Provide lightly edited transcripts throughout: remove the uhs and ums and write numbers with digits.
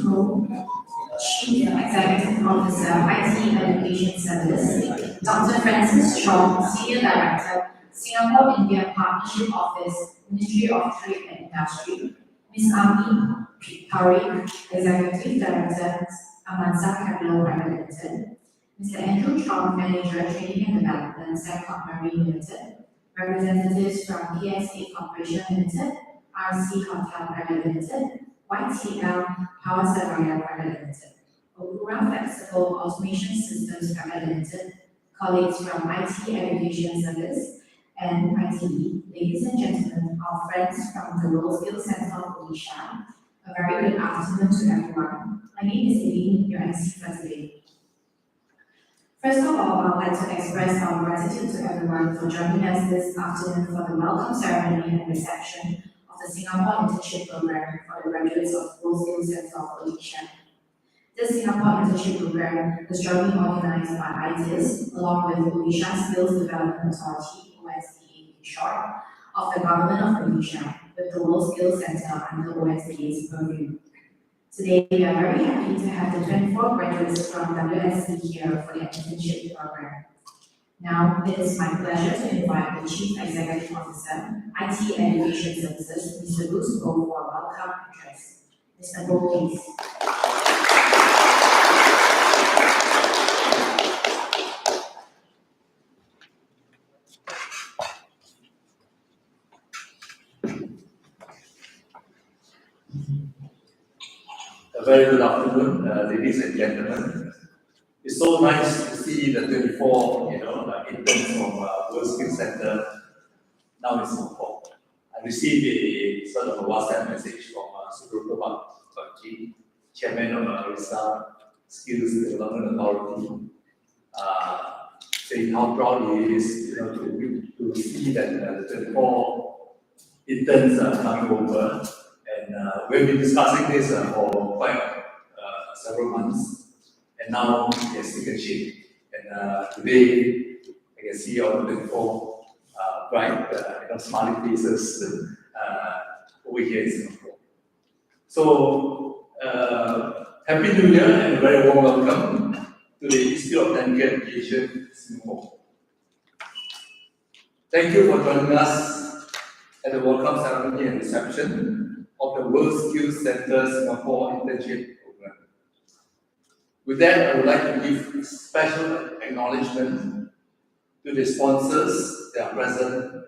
Chief Executive Officer, IT Education Service, Dr. Francis Chong, Senior Director, Singapore India Partnership Office, Ministry of Trade and Industry, Ms. Ami Parikh, Executive Director, Amansa Capital Private Limited, Mr. Andrew Chong, Manager, Training and Development, Sembcorp Marine Limited, representatives from PSA Corporation Limited, RC Hotel Private Limited, YTL Power Surveyor Private Limited, Okura Flexible Automation Systems Private Limited, colleagues from IT Education Service, and ITE, ladies and gentlemen, our friends from the World Skills Center of Odisha, a very good afternoon to everyone. My name is Eileen, your MC for today. First of all, I would like to express our gratitude to everyone for joining us this afternoon for the welcome ceremony and reception of the Singapore Internship Program for the graduates of World Skills Center of Odisha. This Singapore Internship Program is jointly organized by ITIS along with Odisha Skills Development Authority, OSDA in short, of the Government of Odisha with the World Skills Center under OSDA's purview. Today, we are very happy to have the 24 graduates from WSC here for the internship program. Now, it is my pleasure to invite the Chief Executive Officer, IT Education Services, Mr. Bruce Bo, for a welcome address. Mr. Bo, please. A very good afternoon, ladies and gentlemen. It's so nice to see the 24, interns from World Skills Center now in Singapore. I received a sort of a WhatsApp message from Subrata Bakji, Chairman of Odisha Skills Development Authority, saying how proud he is, to see that the 24 interns are coming over. And we've been discussing this for quite several months, and now it has taken shape. And today, I can see all the 24 bright, smiling faces over here in Singapore. So, Happy New Year and a very warm welcome to the Institute of Technical Education, Singapore. Thank you for joining us at the welcome ceremony and reception of the World Skills Center Singapore Internship Program. With that, I would like to give special acknowledgement to the sponsors that are present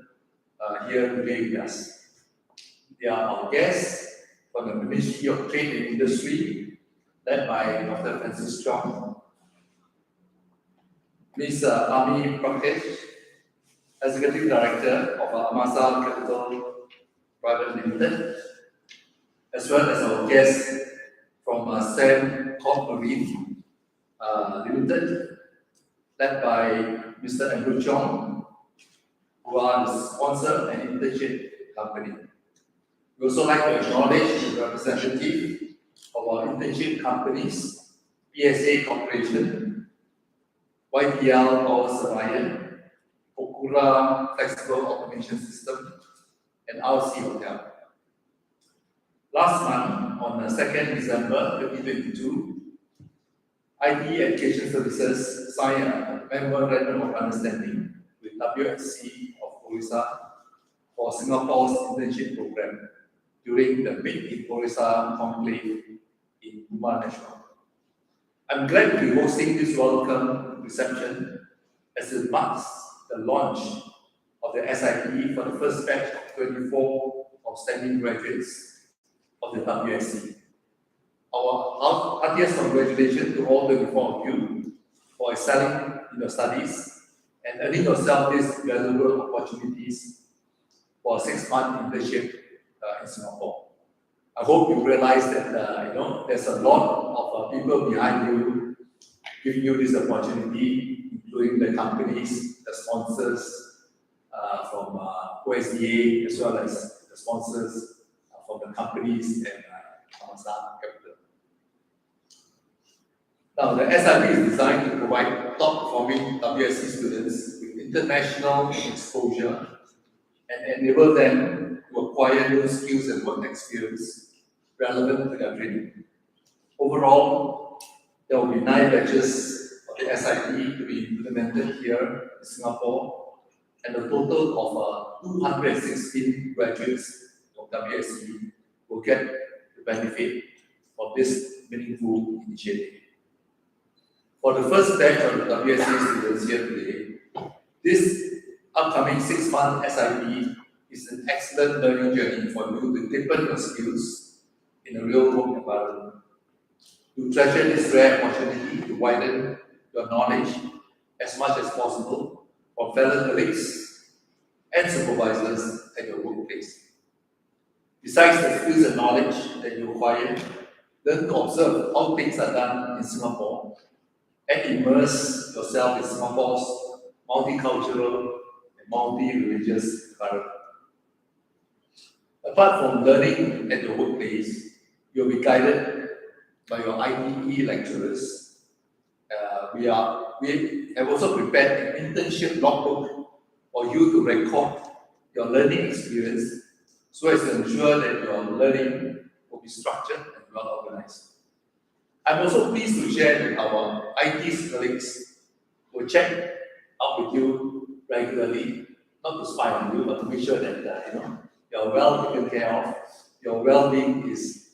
here today with us. They are our guests from the Ministry of Trade and Industry, led by Dr. Francis Chong, Ms. Ami Parikh, Executive Director of Amasa Capital Private Limited, as well as our guests from Sembcorp Marine Limited, led by Mr. Andrew Chong, who are the sponsor and internship company. We also like to acknowledge the representative of our internship companies, PSA Corporation, YTL Power Surveyor, Okura Flexible Automation System, and RC Hotel. Last month, on 2nd December 2022, IT Education Services signed a memorandum of understanding with WSC of Odisha for Singapore's internship program during the Meet in Odisha conclave in Umar National. I'm glad to be hosting this welcome reception as it marks the launch of the SIP for the first batch of 24 outstanding graduates of the WSC. Our heartiest congratulations to all 24 of you for excelling in your studies and earning yourself these valuable opportunities for a 6-month internship in Singapore. I hope you realize that there's a lot of people behind you giving you this opportunity, including the companies, the sponsors from OSDA, as well as the sponsors from the companies and Amasa Capital. Now, the SIP is designed to provide top-performing WSC students with international exposure and enable them to acquire new skills and work experience relevant to their training. Overall, there will be 9 batches of the SIP to be implemented here in Singapore, and a total of 216 graduates of WSE will get the benefit of this meaningful initiative. For the first batch of the WSE students here today, this upcoming 6-month SIP is an excellent learning journey for you to deepen your skills in a real work environment. You treasure this rare opportunity to widen your knowledge as much as possible from fellow colleagues and supervisors at your workplace. Besides the skills and knowledge that you acquire, learn to observe how things are done in Singapore and immerse yourself in Singapore's multicultural and multi-religious environment. Apart from learning at your workplace, you'll be guided by your ITE lecturers. We have also prepared an internship logbook for you to record your learning experience so as to ensure that your learning will be structured and well organized. I'm also pleased to share that our IT colleagues will check up with you regularly, not to spy on you, but to make sure that you're well taken care of, your well-being is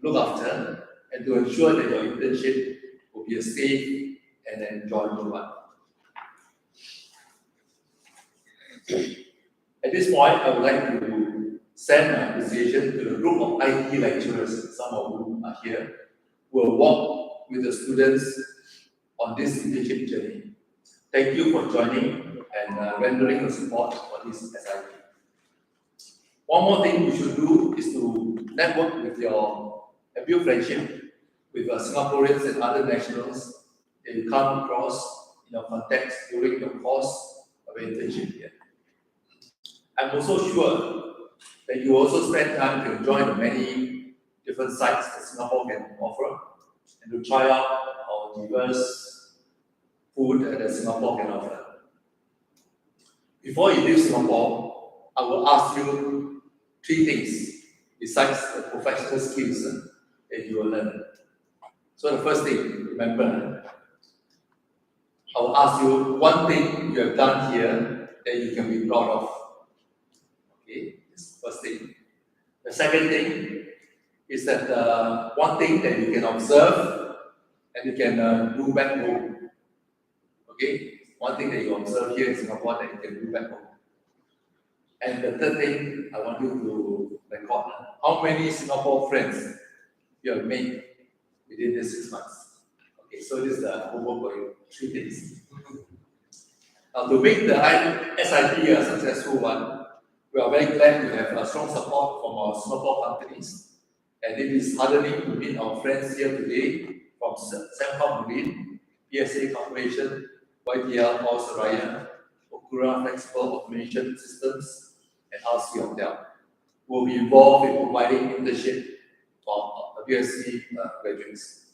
looked after, and to ensure that your internship will be a safe and enjoyable one. At this point, I would like to send my appreciation to the group of IT lecturers, some of whom are here, who will walk with the students on this internship journey. Thank you for joining and rendering your support for this SIP. One more thing you should do is to network with and build friendship with Singaporeans and other nationals that you come across in your context during your course of internship here. I'm also sure that you also spend time to enjoy the many different sites that Singapore can offer and to try out our diverse food that Singapore can offer. Before you leave Singapore, I will ask you 3 things besides the professional skills that you will learn. So the first thing, remember, I will ask you 1 thing you have done here that you can be proud of. Okay, that's the first thing. The second thing is that 1 thing that you can observe and you can do back home. Okay, 1 thing that you observe here in Singapore that you can do back home. And the third thing I want you to record, how many Singapore friends you have made within these 6 months. Okay, so this is the homework for you, 3 things. Now, to make the SIP a successful one, we are very glad to have strong support from our Singapore companies, and it is heartening to meet our friends here today from Sembcorp Marine, PSA Corporation, YTL Power Seraya, Okura Flexible Automation Systems, and RC Hotel, who will be involved in providing internship for WSE graduates.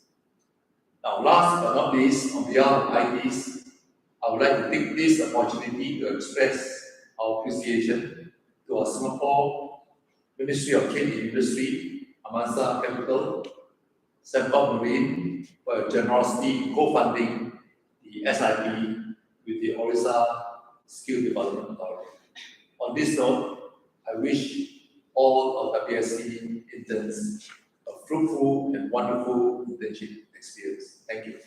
Now, last but not least, on behalf of ITs, I would like to take this opportunity to express our appreciation to our Singapore Ministry of Trade and Industry, Amasa Capital, Sembcorp Marine for your generosity in co-funding the SIP with the Odisha Skill Development Authority. On this note, I wish all of WSE interns a fruitful and wonderful internship experience. Thank you.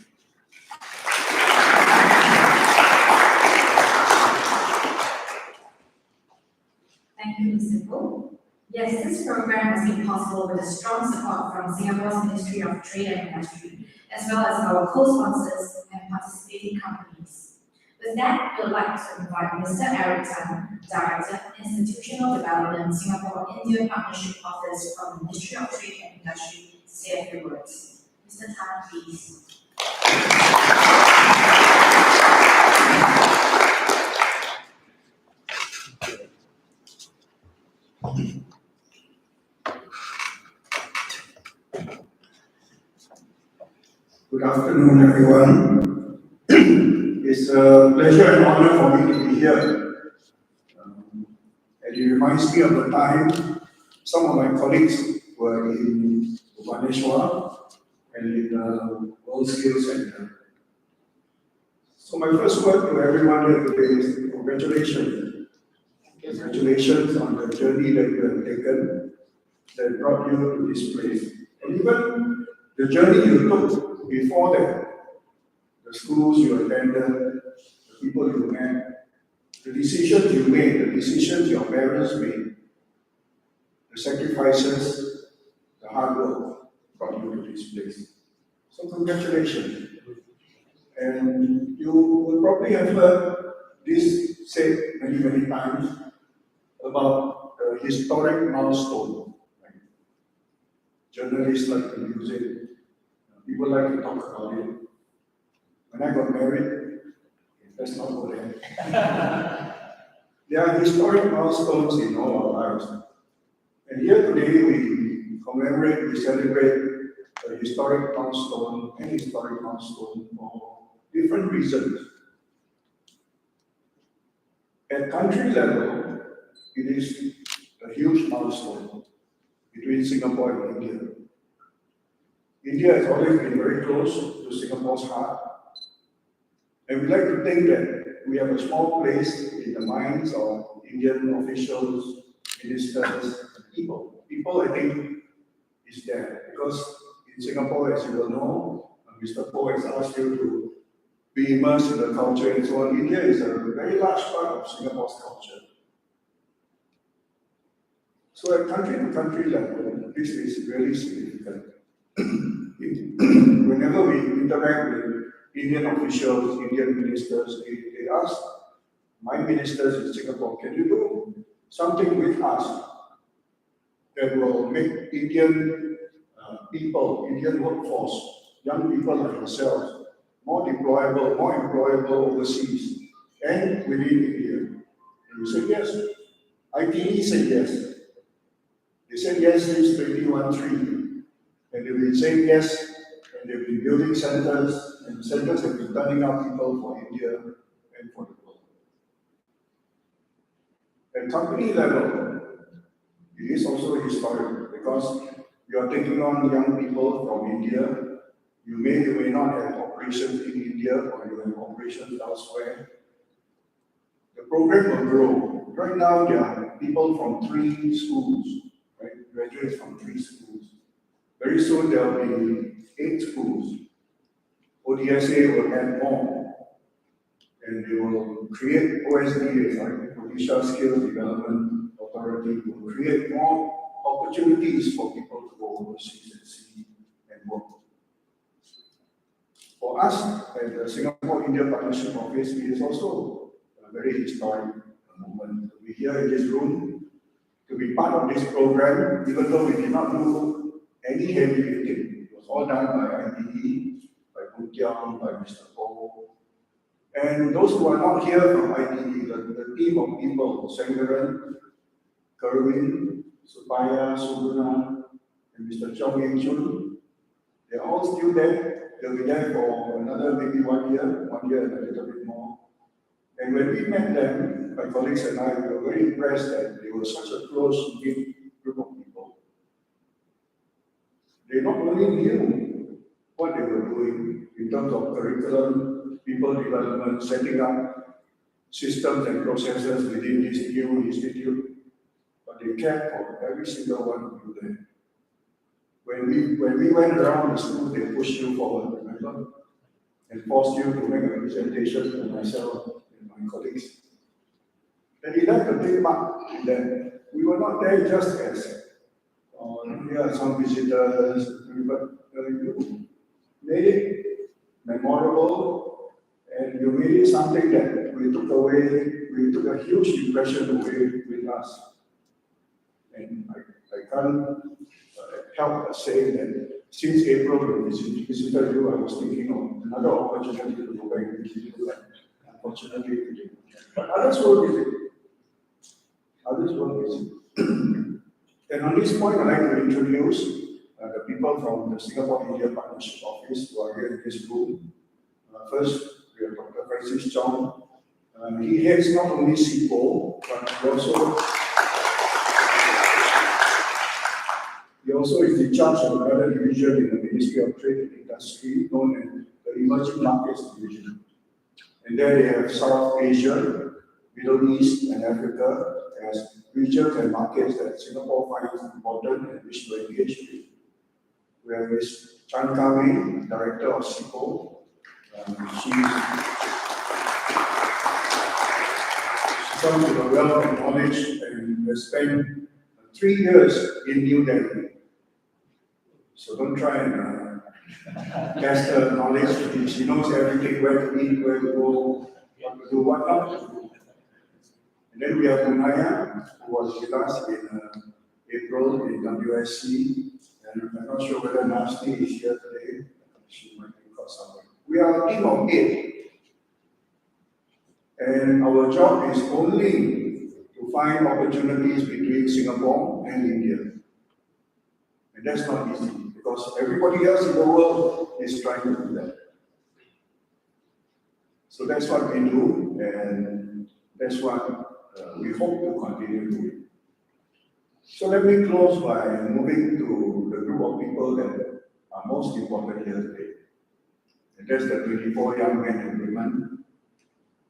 Thank you, Mr. Goh. Yes, this program has been possible with the strong support from Singapore's Ministry of Trade and Industry, as well as our co-sponsors and participating companies. With that, we would like to invite Mr. Eric Tan, Director, Institutional Development, Singapore-India Partnership Office from the Ministry of Trade and Industry, to say a few words. Mr. Tan, please. Good afternoon, everyone. It's a pleasure and honor for me to be here. And it reminds me of the time some of my colleagues were in Bhubaneswar and in the World Skills Center. So my first word to everyone here today is congratulations. Congratulations on the journey that you have taken that brought you to this place. And even the journey you took before that, the schools you attended, the people you met, the decisions you made, the decisions your parents made, the sacrifices, the hard work brought you to this place. So congratulations. And you will probably have heard this said many, many times about a historic milestone. Right? Journalists like to use it. People like to talk about it. When I got married, let's not go there. There are historic milestones in all our lives. And here today we commemorate, we celebrate a historic milestone and historic milestone for different reasons. At country level, it is a huge milestone between Singapore and India. India has always been very close to Singapore's heart. And we like to think that we have a small place in the minds of Indian officials, ministers, people. People, I think, is there. Because in Singapore, as you will know, Mr. Poe has asked you to be immersed in the culture and so on. India is a very large part of Singapore's culture. So at country to country level, this is really significant. Whenever we interact with Indian officials, Indian ministers, they ask my ministers in Singapore, can you do something with us that will make Indian people, Indian workforce, young people like yourselves, more deployable, more employable overseas and within India? And you said yes. ITE said yes. They said yes since 2013. And they've been saying yes, and they've been building centers, and centers have been turning out people for India and for the world. At company level, it is also historic because you are taking on young people from India. You may not have operations in India or you have operations elsewhere. The program will grow. Right now, there are people from 3 schools, right? Graduates from 3 schools. Very soon there will be 8 schools. ODSA will add more. And they will create OSDAs, like Odisha Skills Development Authority, will create more opportunities for people to go overseas and see and work. For us, at the Singapore-India Partnership Office, it is also a very historic moment. We're here in this room to be part of this program, even though we did not do any heavy lifting. It was all done by ITE, by Boon Kiang, by Mr. Poe. And those who are not here from ITE, the team of people, Senggaran, Kerwin, Supaya, Suguna, and Mr. Chong Ying Chun, they're all still there. They'll be there for another maybe 1 year and a little bit more. And when we met them, my colleagues and I, we were very impressed that they were such a close knit group of people. They not only knew what they were doing in terms of curriculum, people development, setting up systems and processes within this new institute, but they cared for every single one of you there. When we went around the school, they pushed you forward, remember? And forced you to make a presentation to myself and my colleagues. And it left a big mark that we were not there just as, here are some visitors, but you made it memorable, and you made it something that we took a huge impression away with us. And I can't help but say that since April when we visited you, I was thinking of another opportunity to go back and visit you, but unfortunately we didn't. But others will visit. Others will visit. And on this point, I'd like to introduce the people from the Singapore-India Partnership Office who are here in this room. First, we have Dr. Francis Chong. He heads not only CIPO, but he also is in charge of another division in the Ministry of Trade and Industry known as the Emerging Markets Division. And there they have South Asia, Middle East, and Africa as regions and markets that Singapore finds important and wish to engage with. We have Ms. Chan Kami, Director of SIPO. She comes with a wealth of knowledge and has spent 3 years in New Delhi. So don't try and test her knowledge. She knows everything, where to eat, where to go, what to do, what not to do. And then we have Munaya, who was with us in April in WSC. And I'm not sure whether Nasti is here today. She might be caught somewhere. We are a team of 8. And our job is only to find opportunities between Singapore and India. And that's not easy because everybody else in the world is trying to do that. So that's what we do, and that's what we hope to continue doing. So let me close by moving to the group of people that are most important here today. And that's the 24 young men and women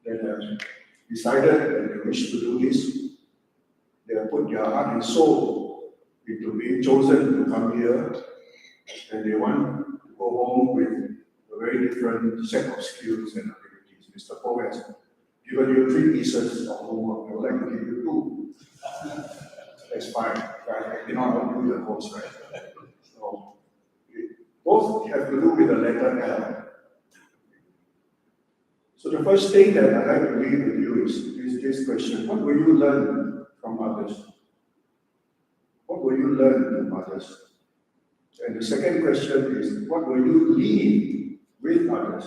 that have decided that they wish to do this. They have put their heart and soul into being chosen to come here, and they want to go home with a very different set of skills and abilities. Mr. Poe has given you 3 pieces of homework. I would like to give you 2. That's fine. I cannot outdo the host, right? So, both have to do with the letter L. So the first thing that I'd like to leave with you is this question: what will you learn from others? What will you learn from others? And the second question is, what will you leave with others?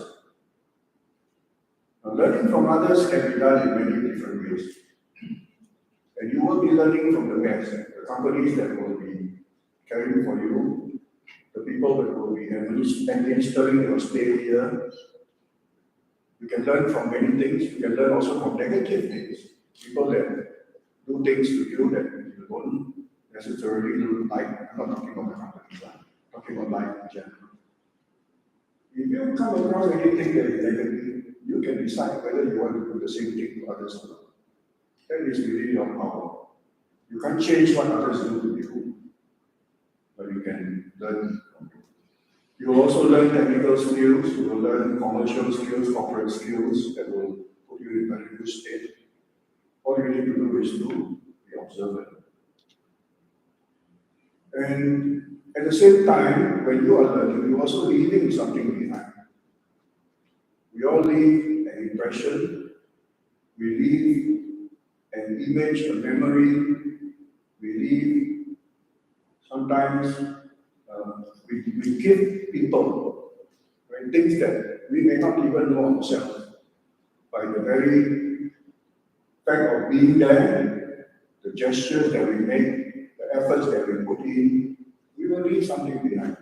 Now, learning from others can be done in many different ways. And you will be learning from the best, the companies that will be caring for you, the people that will be administering your stay here. You can learn from many things. You can learn also from negative things. People that do things to you that you don't necessarily like. I'm not talking about the company, I'm talking about life in general. If you come across anything that is negative, you can decide whether you want to do the same thing to others or not. That is really your power. You can't change what others do to you, but you can learn from it. You will also learn technical skills, you will learn commercial skills, corporate skills that will put you in a very good state. All you need to do is to be observant. And at the same time, when you are learning, you're also leaving something behind. We all leave an impression, we leave an image, a memory, we leave sometimes we give people things that we may not even know ourselves by the very fact of being there, the gestures that we make, the efforts that we put in, we will leave something behind.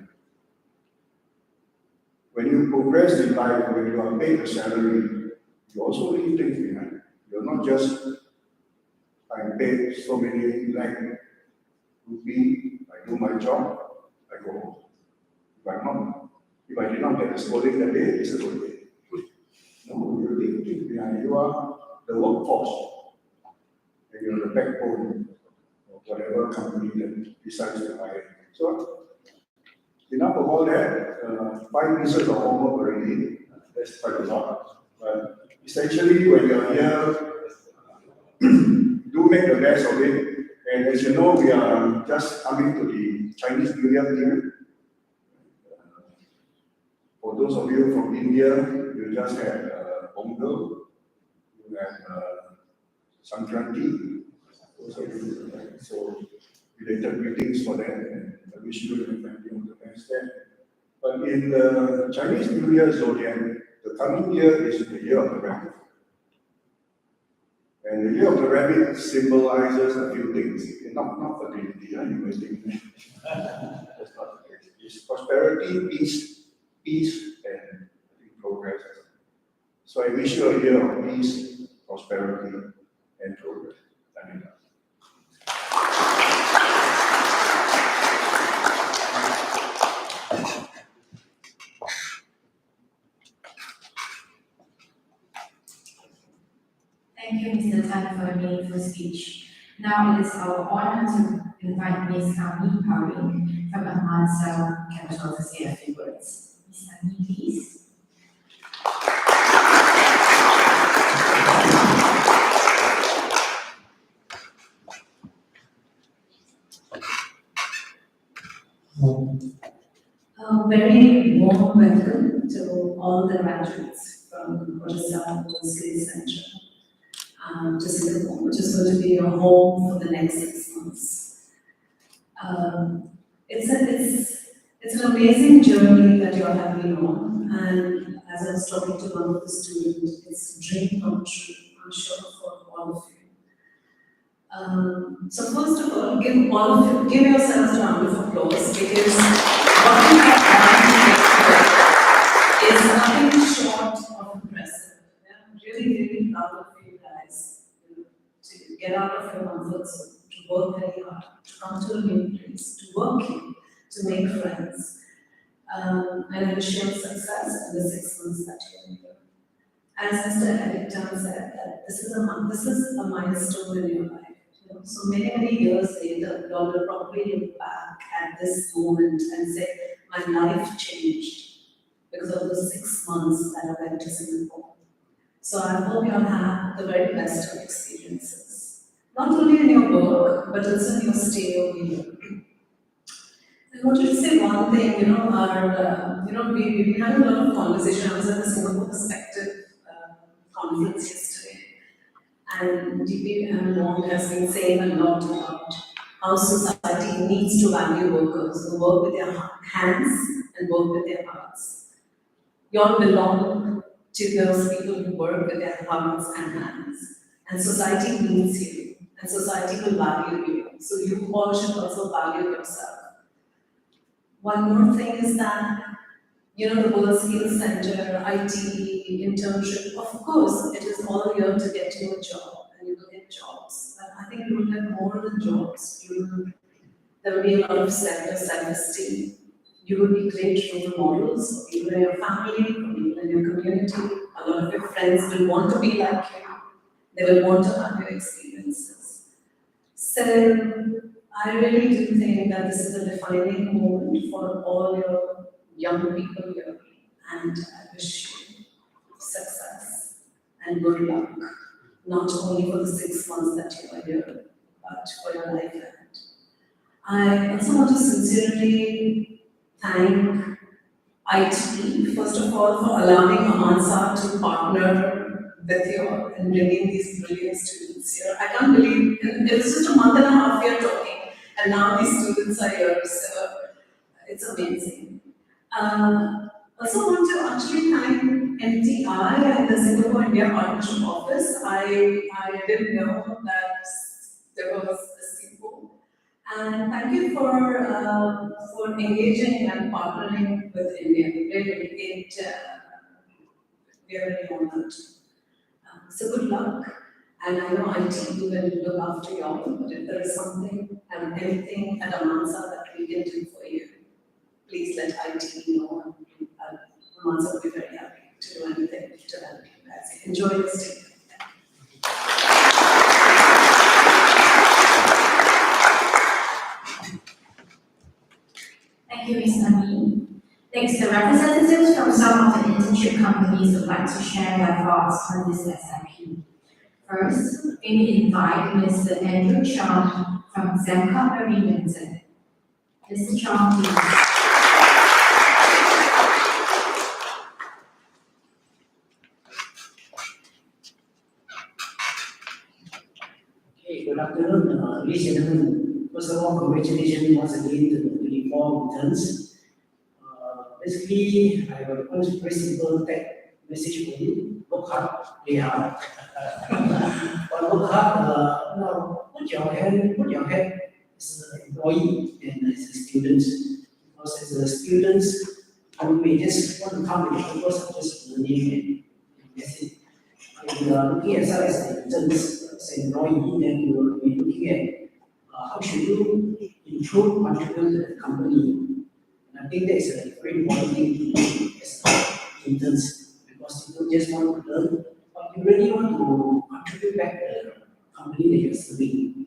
When you progress in life, when you are paid a salary, you also leave things behind. You're not just, I'm paid so many lakh rupee, I do my job, I go home. If I did not get a scolding that day, it's a good day. No, you leave things behind. You are the workforce, and you're the backbone of whatever company that decides to hire you. So, enough of all that. 5 pieces of homework already. That's quite a lot. But essentially, when you're here, do make the best of it. And as you know, we are just coming to the Chinese New Year period. For those of you from India, you just had Pongal, you had Sankranti. So, related greetings for that, and I wish you and your family all the best there. But in the Chinese New Year zodiac, the coming year is the year of the rabbit. And the year of the rabbit symbolizes a few things. Not fertility, you may think that's not the case. It's prosperity, peace, and progress. So I wish you a year of peace, prosperity, and progress. Thank you. Thank you, Mr. Tan, for the meaningful speech. Now it is our honor to invite Ms. Ami Paring from Amansa Capital to say a few words. Ms. Ami, please. A very warm welcome to all the graduates from Odisha Skills Center to Singapore, which is going to be your home for the next 6 months. It's an amazing journey that you all have been on, and as I was talking to one of the students, it's a dream come true, I'm sure, for all of you. So first of all, give yourselves a round of applause because what you have done is nothing short of impressive. I'm really, really proud of you guys to get out of your comfort zone, to work very hard, to come to a new place, to work here, to make friends. And I wish you all success in the 6 months that you're here. As Mr. Edicton said, that this is a milestone in your life. So many years later, you all will probably look back at this moment and say, my life changed because of the 6 months that I went to Singapore. So I hope you all have the very best of experiences. Not only in your work, but also in your stay over here. I wanted to say one thing, we had a lot of conversation. I was at the Singapore Perspective conference yesterday. And DP Wong has been saying a lot about how society needs to value workers who work with their hands and work with their hearts. You all belong to those people who work with their hearts and hands. And society needs you, and society will value you. So you all should also value yourself. One more thing is that, the World Skills Center, IT, internship, of course, it is all here to get you a job, and you will get jobs. But I think you will get more than jobs. There will be a lot of self-esteem. You will be great role models for people in your family, for people in your community. A lot of your friends will want to be like you. They will want to have your experiences. So, I really do think that this is a defining moment for all your young people here, and I wish you success and good luck, not only for the 6 months that you are here, but for your life ahead. I also want to sincerely thank IT, first of all, for allowing Amansa to partner with you and bringing these brilliant students here. I can't believe it was just a month and a half we are talking, and now these students are here, so it's amazing. Also want to actually thank MTI and the Singapore India Partnership Office. I didn't know that there was a Singapore. And thank you for engaging and partnering with India. Really, we are very honored. So good luck. And I know IT will look after you all, but if there is something and anything at Amansa that we can do for you, please let IT know, and Amansa will be very happy to do anything to help you guys. Enjoy your stay. Thank you, Ms. Ami. Next, the representatives from some of the internship companies would like to share their thoughts on this SIP. First, may we invite Mr. Andrew Chong from Zemca Marine Limited. Mr. Chong, please. Okay, good afternoon, ladies and gentlemen. First of all, congratulations once again to the 24 interns. Basically, I have a very simple tech message for you. Work hard, play hard. But work hard, put your head as an employee and as a student. Because as a student, you may just want to come with the purpose of just learning and that's it. If you are looking at yourself as an intern, as an employee, then you will be looking at how should you improve, contribute to the company. And I think that is a very important thing to do as interns, because you don't just want to learn, but you really want to contribute feedback the company that you're serving.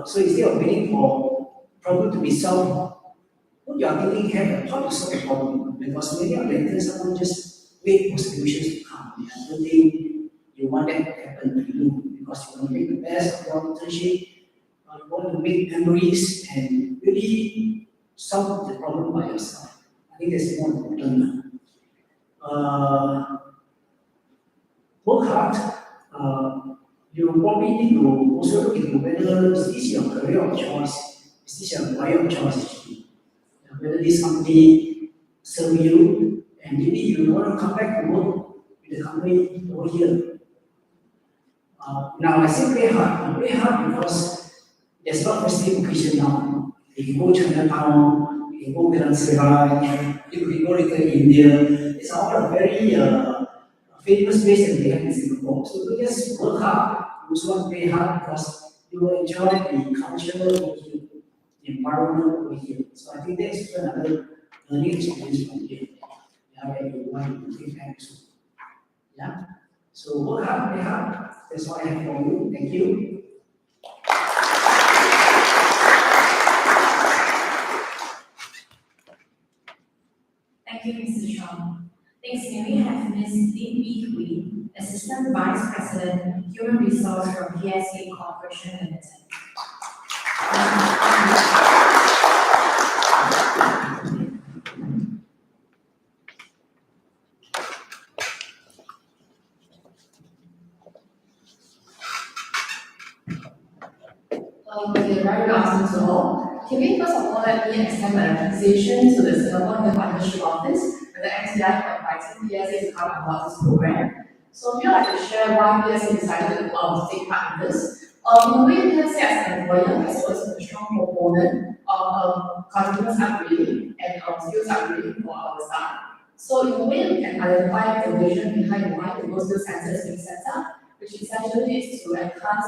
So instead of waiting for problem to be solved, what you are thinking here, how to solve the problem? Because many of the interns someone just wait for solutions to come. I don't think you want that to happen to you because you want to make the best of your internship, you want to make memories and really solve the problem by yourself. I think that's more important. Work hard. You probably need to also look into whether is this your career of choice, is this your employer of choice actually. Whether this company serve you and maybe you want to come back to work with the company over here. Now I say play hard because there's a lot of festive occasion now. You can go Chinatown, you can go Venezuela, you can go to India. It's all a very famous place that we have in Singapore. So we just work hard. You also want to play hard because you will enjoy the culture over here, the environment over here. So I think that's another learning experience from here. Yeah, that you want to take back to. Yeah. So work hard, play hard. That's what I have for you. Thank you. Thank you, Mr. Chong. Next, may we have Ms. Lin Yi Hui, Assistant Vice President, Human Resource from PSA Corporation Limited. Okay, very good afternoon to all. Can we first of all let me extend my appreciation to the Singapore Indian Partnership Office and the NTI for inviting PSA to come about this program. So we would like to share why PSA decided to take part in this. In a way, PSA as an employer has always been a strong proponent of continuous upgrading and skills upgrading for our staff. So in a way, we can identify the vision behind why the Global Skills Center is being set up, which essentially is to enhance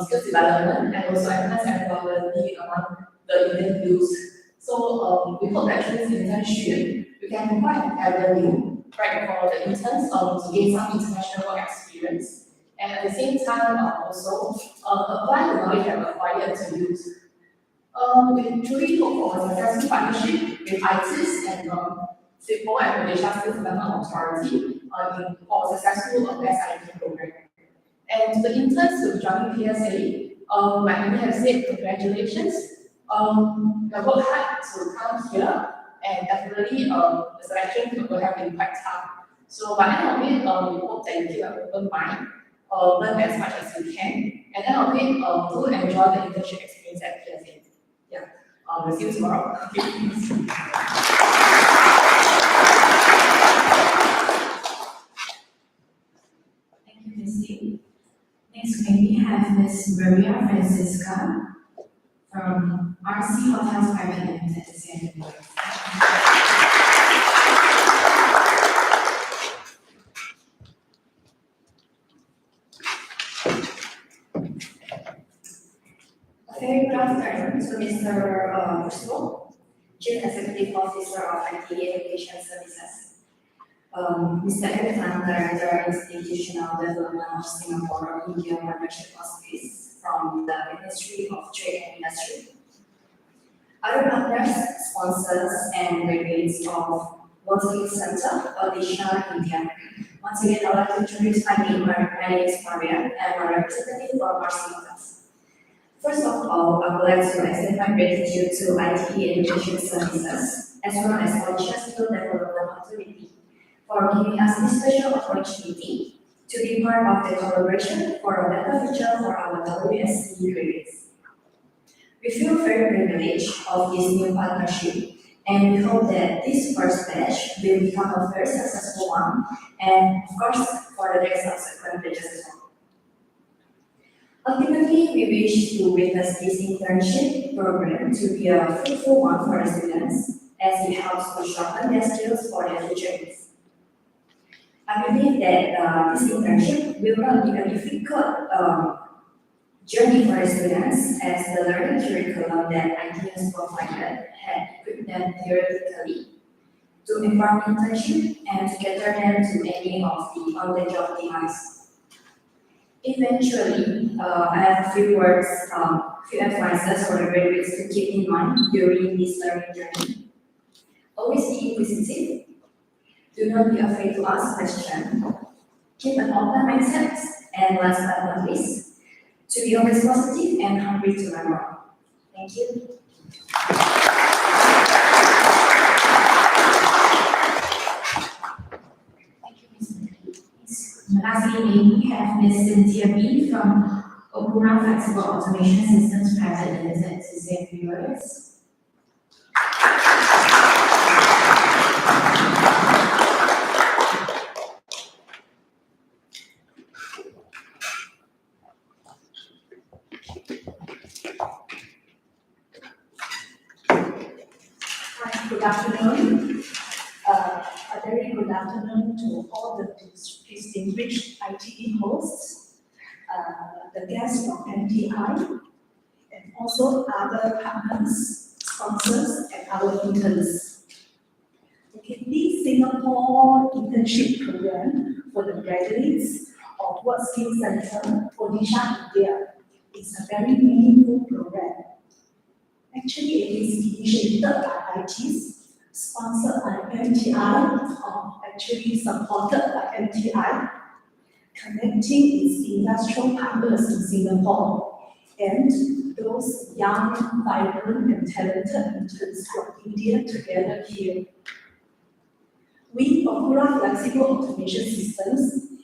skills development and also enhance employability among the Indian youth. So we hope that through this internship, we can provide an avenue, right, for the interns to gain some international work experience. And at the same time, also apply the knowledge that we acquired to use. We truly hope for a successful partnership with ITIS and Singapore and Odisha Skills Development Authority for a successful SIP program. And to the interns who joining PSA, like we have said, congratulations. You have worked hard to come here, and definitely the selection will have been quite tough. So by the end of it, we hope that you keep an open mind, learn as much as you can, and then of it, do enjoy the internship experience at PSA. Yeah, we'll see you tomorrow. Thank you, Misty. Next, may we have Ms. Maria Francisca from RC Hotels Private Limited to say a word. Very good afternoon to Mr. Ruslo, Chief Executive Officer of IT Education Services, Mr. Everton, Director Institutional Development of Singapore India Partnership Office from the Ministry of Trade and Industry, other partners, sponsors, and graduates of World Skills Center, Odisha, India. Once again, I would like to introduce my name is Maria, and I'm a representative from RC Hotels. First of all, I would like to extend my gratitude to IT Education Services, as well as Odisha Skill Development Authority, for giving us this special opportunity to be part of the collaboration for a better future for our WSC graduates. We feel very privileged of this new partnership, and we hope that this first batch will become a very successful one, and of course, for the next subsequent batches as well. Ultimately, we wish to witness this internship program to be a fruitful one for the students, as it helps to sharpen their skills for their future needs. I believe that this internship will not be a difficult journey for the students, as the learning curriculum that ITS provided had equipped them theoretically to inform internship and to cater them to any of the on-the-job demands. Eventually, I have a few words, few advices for the graduates to keep in mind during this learning journey. Always be inquisitive. Do not be afraid to ask questions. Keep an open mindset. And last but not least, to be always positive and hungry to learn more. Thank you. Thank you, Ms. Mary. Lastly, may we have Ms. Cynthia B. from Okura Flexible Automation Systems Private Limited to say a few words. Hi, good afternoon. A very good afternoon to all the distinguished ITE hosts, the guests from MTI, and also other partners, sponsors, and our interns. Okay, this Singapore Internship Program for the graduates of Work Skills Center, Odisha, India, is a very meaningful program. Actually, it is initiated by ITs, sponsored by MTI, or actually supported by MTI, connecting its industrial partners in Singapore and those young, vibrant, and talented interns from India together here. We, Okura Flexible Automation Systems,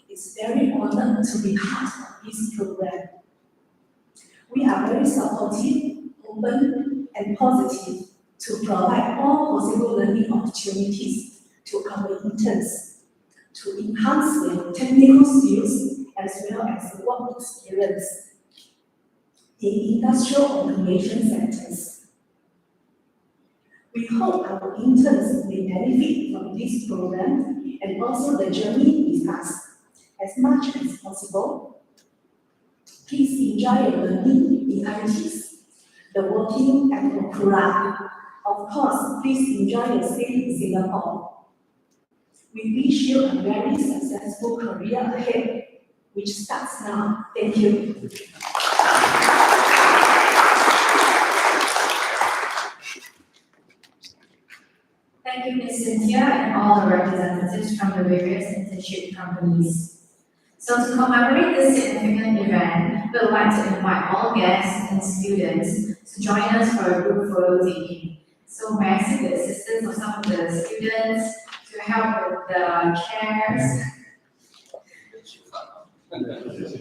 is very honored to be part of this program. We are very supportive, open, and positive to provide all possible learning opportunities to our interns to enhance their technical skills as well as work experience in industrial automation sectors. We hope our interns may benefit from this program and also the journey with us as much as possible. Please enjoy your learning in ITs, the working at Okura. Of course, please enjoy your stay in Singapore. We wish you a very successful career ahead, which starts now. Thank you. Thank you, Ms. Cynthia, and all the representatives from the various internship companies. So to commemorate this significant event, we would like to invite all guests and students to join us for a group photo taking. So may I seek the assistance of some of the students to help with the chairs?